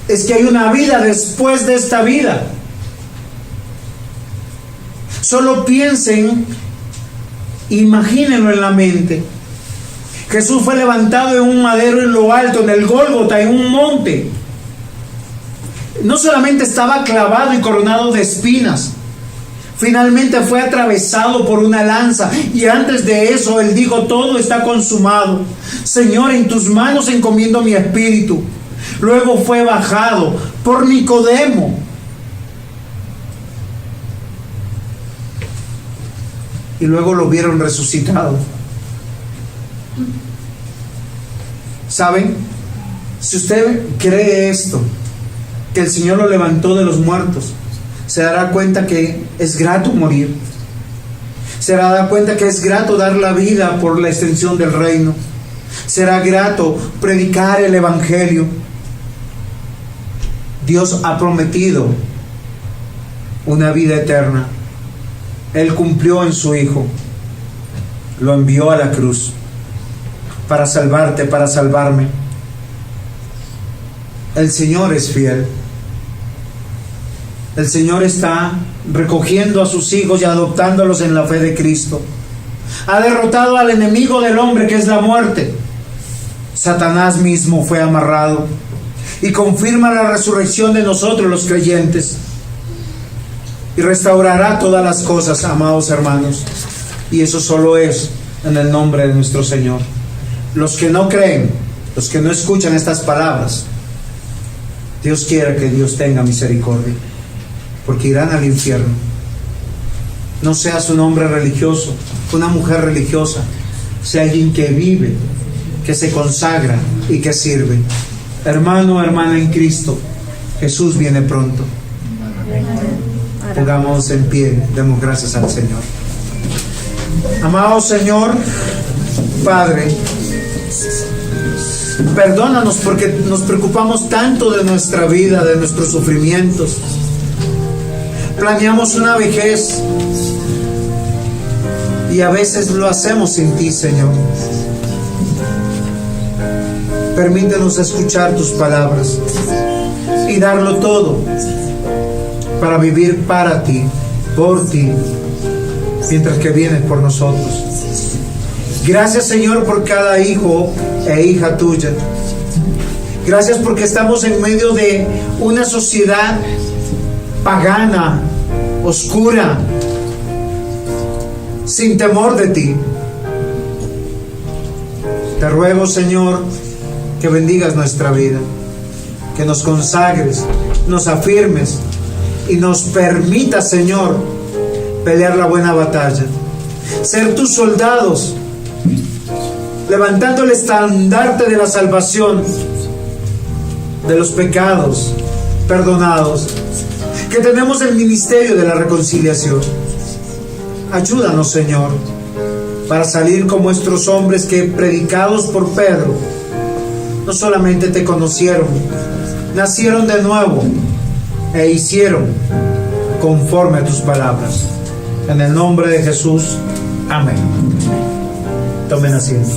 es que hay una vida después de esta vida. Solo piensen, imagínenlo en la mente. Jesús fue levantado en un madero en lo alto, en el Gólgota, en un monte. No solamente estaba clavado y coronado de espinas, finalmente fue atravesado por una lanza, y antes de eso Él dijo: todo está consumado. Señor, en tus manos encomiendo mi espíritu. Luego fue bajado por Nicodemo, y luego lo vieron resucitado. ¿Saben? Si usted cree esto, que el Señor lo levantó de los muertos, se dará cuenta que es grato morir. Se dará cuenta que es grato dar la vida por la extensión del reino. Será grato predicar el Evangelio. Dios ha prometido una vida eterna. Él cumplió en su Hijo. Lo envió a la cruz para salvarte, para salvarme. El Señor es fiel. El Señor está recogiendo a sus hijos y adoptándolos en la fe de Cristo. Ha derrotado al enemigo del hombre, que es la muerte. Satanás mismo fue amarrado, y confirma la resurrección de nosotros los creyentes, y restaurará todas las cosas, amados hermanos. Y eso solo es en el nombre de nuestro Señor. Los que no creen, los que no escuchan estas palabras, Dios quiere que Dios tenga misericordia, porque irán al infierno. No seas un hombre religioso, una mujer religiosa. Sea alguien que vive, que se consagra y que sirve. Hermano, hermana en Cristo, Jesús viene pronto. Pongamos en pie, demos gracias al Señor. Amado Señor, Padre, perdónanos porque nos preocupamos tanto de nuestra vida, de nuestros sufrimientos. Planeamos una vejez y a veces lo hacemos sin ti, Señor. Permítenos escuchar tus palabras y darlo todo para vivir para ti, por ti, mientras que vienes por nosotros. Gracias, Señor, por cada hijo e hija tuya Gracias porque estamos en medio de una sociedad pagana, oscura, sin temor de ti. Te ruego, Señor, que bendigas nuestra vida, que nos consagres, nos afirmes y nos permitas, Señor, pelear la buena batalla, ser tus soldados, levantando el estandarte de la salvación, de los pecados perdonados, que tenemos el ministerio de la reconciliación. Ayúdanos, Señor, para salir como estos hombres que, predicados por Pedro, no solamente te conocieron, nacieron de nuevo e hicieron conforme a tus palabras. En el nombre de Jesús, amén. Tomen asiento.